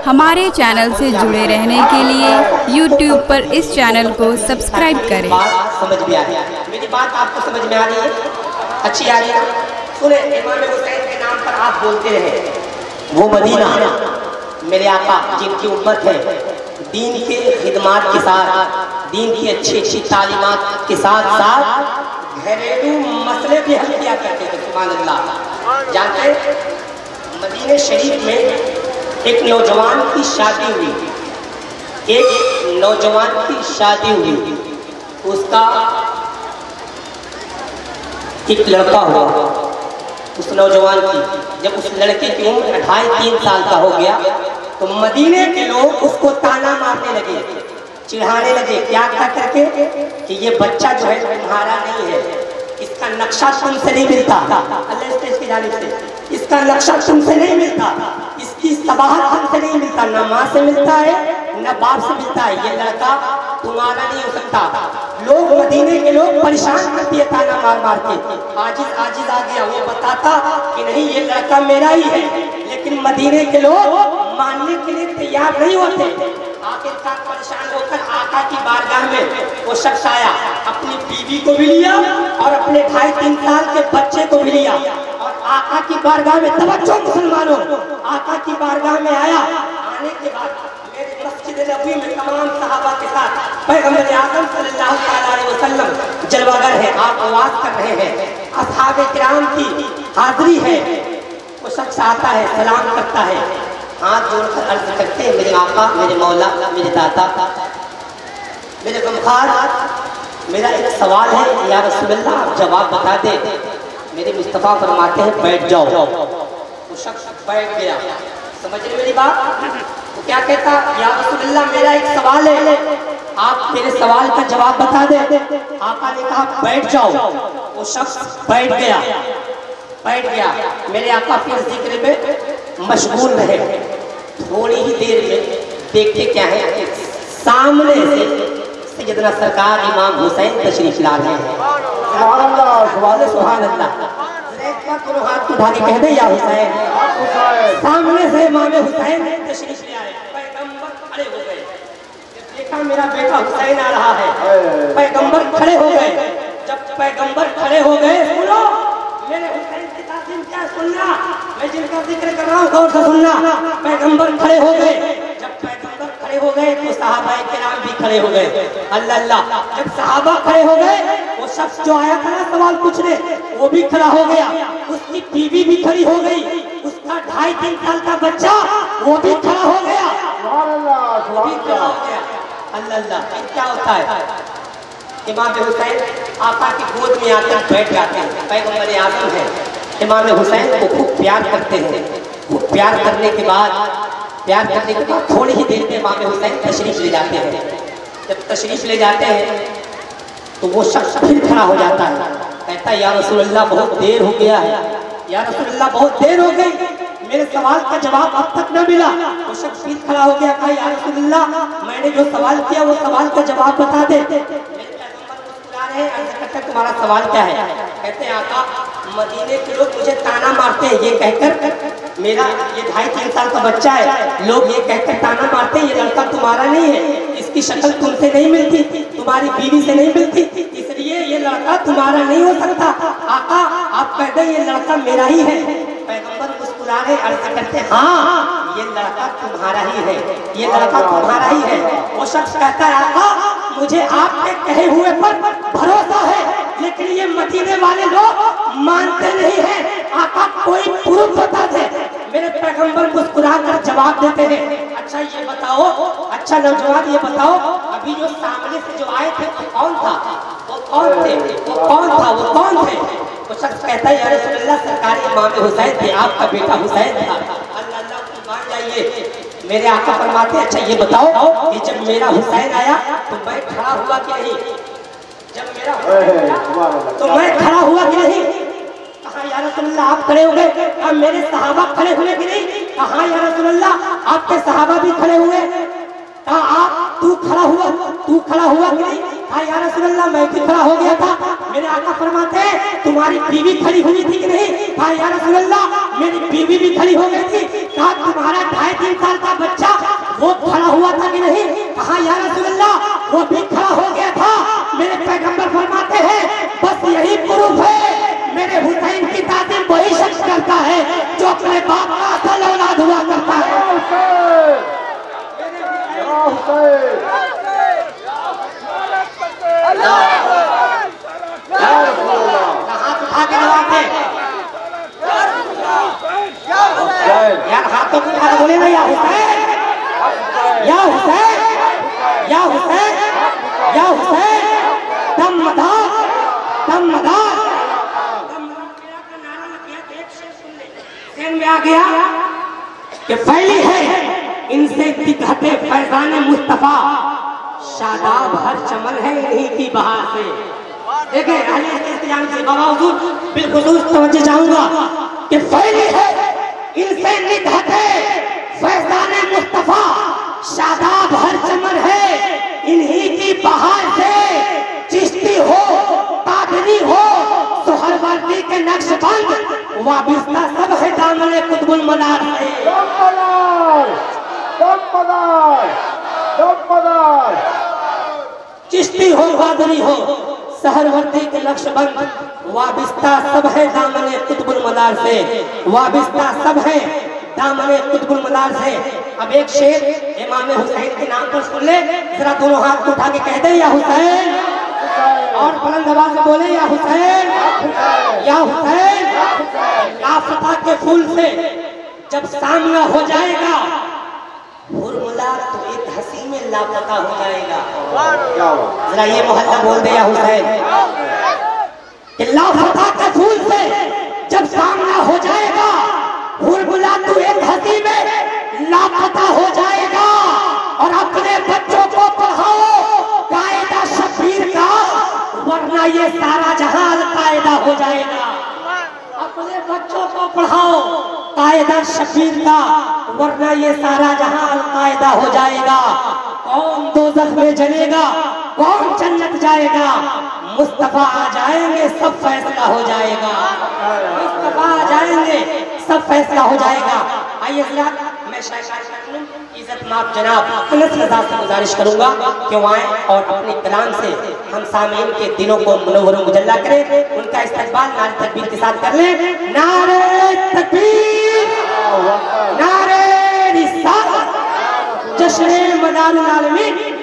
ہمارے چینل سے جڑے رہنے کے لیے یوٹیوب پر اس چینل کو سبسکرائب کریں۔ سمجھ بھی آ رہی ہے میری بات، آپ کو سمجھ میں آ رہی ہے؟ اچھی آ رہی ہے؟ سنیں، امام حسین کے نام پر آپ بولتے رہے، وہ مدینہ میرے آقا جن کی امت ہے، دین کے خدمات کے ساتھ، دین کی اچھی اچھی تعلیمات کے ساتھ ساتھ گھریلو مسئلے بھی حل کیا کرتے تھے۔ سبحان اللہ۔ جانتے ہیں مدینہ شریف میں ایک نوجوان کی شادی ہوئی، ایک نوجوان کی شادی ہوئی، اس کا ایک لڑکا ہوا، اس نوجوان کی جب اس لڑکے کی عمر 2.5-3 سال کا ہو گیا تو مدینے کے لوگ اس کو تانا مارنے لگے، چڑھانے لگے، کیا کر کے کہ یہ بچہ جو ہے تمہارا نہیں ہے، اس کا نقشہ تم سے نہیں ملتا، اللہ اسٹیج کی جانب سے اس کا نقشہ تم سے نہیں ملتا، اس کی صباحت تم سے نہیں ملتا، نہ ماں سے ملتا ہے نہ باپ سے ملتا ہے، یہ لڑکا تمہارا نہیں ہو سکتا۔ لوگ مدینے کے لوگ پریشان کرتی ہے تانا مار مار کے، عاجز آ گیا، وہ بتاتا کہ نہیں یہ لڑکا میرا ہی ہے، لیکن مدینے کے لوگ ماننے کے لیے تیار نہیں ہوتے۔ آخرکار پریشان ہو کر آقا کی بارگاہ میں وہ شخص آیا، اپنی بیوی کو بھی لیا اور اپنے 2.5-3 سال کے بچے کو بھی لیا، اور آقا کی بارگاہ میں توجہ مسلمانوں، آقا کی بارگاہ میں آیا، آنے کے بعد میرے مسجد نبوی میں تمام صحابہ کے ساتھ پیغمبر اعظم صلی اللہ علیہ وسلم جلوہ گر ہے، آپ آواز کر رہے ہیں، اصحاب کرام کی حاضری ہے، وہ شخص آتا ہے، سلام کرتا ہے، ہاتھ جوڑ کر عرض کرتے ہیں میرے آقا، میرے مولا، میرے داتا، میرے غمخوار، میرا ایک سوال ہے یا رسول اللہ آپ جواب بتا دیں۔ میرے مصطفیٰ فرماتے ہیں بیٹھ جاؤ، وہ شخص بیٹھ گیا، سمجھ رہے میری بات؟ وہ کیا کہتا یا رسول اللہ میرا ایک سوال ہے، آپ میرے سوال کا جواب بتا دیں۔ آقا نے کہا بیٹھ جاؤ، وہ شخص بیٹھ گیا۔ میرے آقا پھر ذکر میں مشغول رہے، تھوڑی ہی دیر میں دیکھتے کیا ہے کہ سامنے سے سیدنا سرکار امام حسین تشریف لا رہے ہیں۔ سبحان اللہ، سبحان اللہ۔ ہاتھ اٹھا کے کہہ دیں یا حسین، سامنے سے امام حسین تشریف لے آئے، پیغمبر کھڑے ہو گئے، دیکھا میرا بیٹا حسین آ رہا ہے، پیغمبر کھڑے ہو گئے۔ جب پیغمبر کھڑے ہو گئے، سنو میرے حسین کی تعظیم کیا سننا، میں جن کا ذکر کر رہا ہوں غور سے سننا۔ پیغمبر کھڑے ہو گئے، جب پیغمبر کھڑے ہو گئے تو صحابہ کرام بھی کھڑے ہو گئے۔ اللہ اللہ، جب صحابہ کھڑے ہو گئے وہ شخص جو آیا تھا نا سوال پوچھنے وہ بھی کھڑا ہو گیا، اس کی بیوی بھی کھڑی ہو گئی، اس کا 2.5-3 سال کا بچہ وہ بھی کھڑا ہو گیا، وہ بھی کھڑا ہو گیا۔ اللہ اللہ، کیا ہوتا ہے؟ امام حسین آقا کی گود میں آ کر بیٹھ جاتے ہیں، پیغمبر اعظم ہے، امام حسین کو خوب پیار کرتے ہیں، خوب پیار کرنے کے بعد تھوڑی ہی دیر میں امام حسین تشریف لے جاتے ہیں۔ جب تشریف لے جاتے ہیں تو وہ شخص پھر کھڑا ہو جاتا ہے، کہتا ہے یا رسول اللہ بہت دیر ہو گیا ہے، یا رسول اللہ بہت دیر ہو گئی، میرے سوال کا جواب اب تک نہ ملا۔ وہ شخص پھر کھڑا ہو گیا، کہا یا رسول اللہ میں نے جو سوال کیا وہ سوال کا جواب بتا دے۔ تمہارا سوال کیا ہے؟ کہتے ہیں آقا مدینے کے لوگ مجھے تانا مارتے ہیں، یہ کہہ کر میرا یہ 2.5-3 سال کا بچہ ہے، لوگ یہ کہہ کر تانا مارتے ہیں یہ لڑکا تمہارا نہیں ہے، اس کی شکل تم سے نہیں ملتی، تمہاری بیوی سے نہیں ملتی، اس لیے یہ لڑکا تمہارا نہیں ہو سکتا۔ آقا آپ کہہ دیں یہ لڑکا میرا ہی ہے۔ پیغمبر مسکرا رہے، عرض کرتے ہاں یہ لڑکا تمہارا ہی ہے، یہ لڑکا تمہارا ہی ہے۔ وہ شخص کہتا ہے آقا مجھے آپ کے کہے ہوئے پر بھروسہ ہے، لیکن یہ مدینے والے لوگ مانتے نہیں ہیں، آقا کوئی پروف بتا دے۔ میرے پیغمبر مسکرا کر جواب دیتے ہیں اچھا یہ بتاؤ، اچھا نوجوان یہ بتاؤ ابھی جو سامنے سے جو آئے تھے وہ کون تھا؟ وہ کون تھے؟ وہ شخص کہتا ہے یا رسول اللہ سرکار امام حسین تھے، آپ کا بیٹا حسین تھا۔ اللہ اللہ کی مان جائیے، میرے آقا فرماتے ہیں اچھا یہ بتاؤ کہ جب میرا حسین آیا تو میں کھڑا ہوا کہ نہیں؟ جب میرا حسین آیا تو میں کھڑا ہوا کہ نہیں؟ کہا یا رسول اللہ آپ کھڑے ہو گئے، کہا میرے صحابہ کھڑے ہوئے کہ نہیں؟ کہا یا رسول اللہ آپ کے صحابہ بھی کھڑے ہوئے، کہا آپ تو کھڑا ہوا کہ نہیں؟ کہا یا رسول اللہ میں بھی کھڑا ہو گیا تھا۔ میرے آقا فرماتے ہیں تمہاری بیوی کھڑی ہوئی تھی کہ نہیں؟ کہا یا رسول اللہ میری بیوی بھی کھڑی ہو گئی تھی۔ کہا تمہارا 2.5-3 سال کا بچہ یا حسین یا حسین یا حسین دم مدار دم مدار ذہن میں آ گیا کہ پھیلی ہے ان سے دکھتے فیضان مصطفیٰ، شاداب ہر چمن ہے انہی کی بہار سے۔ دیکھیں اہل استعجام سے بابا حضور بالخصوص توجہ چاہوں گا کہ پھیلی ہے ان سے دکھتے فیضان مصطفیٰ، شاداب ہر چمن ہے انہی کی بہار سے۔ چشتی ہو قادری ہو سہروردی کے نقش بند، وابستہ سب ہے دامن قطب المنار سے۔ چشتی ہو قادری ہو سہروردی کے نقش بند، وابستہ سب ہے دامن قطب المنار سے، وابستہ سب ہے دامن قطب المنار سے۔ اب ایک شعر امام حسین کے نام پر سن لے، ذرا دونوں ہاتھ اٹھا کے کہہ دیں یا حسین، اور بلند آواز سے بولے یا حسین یا حسین۔ لافتہ کے پھول سے جب سامنا ہو جائے گا، ہرملا تو ایک ہنسی میں لاپتہ ہو جائے گا۔ ذرا یہ محلہ بول دے یا حسین کہ لافتہ کے پھول سے جب سامنا ہو جائے گا، ہرملا تو ایک ہنسی میں لاپتہ ہو جائے گا۔ اور اپنے بچوں کو پڑھاؤ قاعدہ شبیر کا، ورنہ یہ سارا جہاں القاعدہ ہو جائے گا۔ اپنے بچوں کو پڑھاؤ قاعدہ شبیر کا، ورنہ یہ سارا جہاں القاعدہ ہو جائے گا۔ کون دوزخ میں جلے گا، کون جنت جائے گا، مصطفیٰ آ جائیں گے سب فیصلہ ہو جائے گا۔ مصطفیٰ آ جائیں گے سب فیصلہ ہو جائے گا۔ آئیے حضرات میں عزت ماب جناب انس رضا سے گزارش کروں گا کہ وہ آئیں اور اپنے کلام سے ہم سامعین کے دلوں کو منور و مجلہ کریں۔ ان کا استقبال نعرہ تکبیر کے ساتھ کر لیں۔ نعرہ تکبیر، نعرہ رسالت، جشن مدار العالمین۔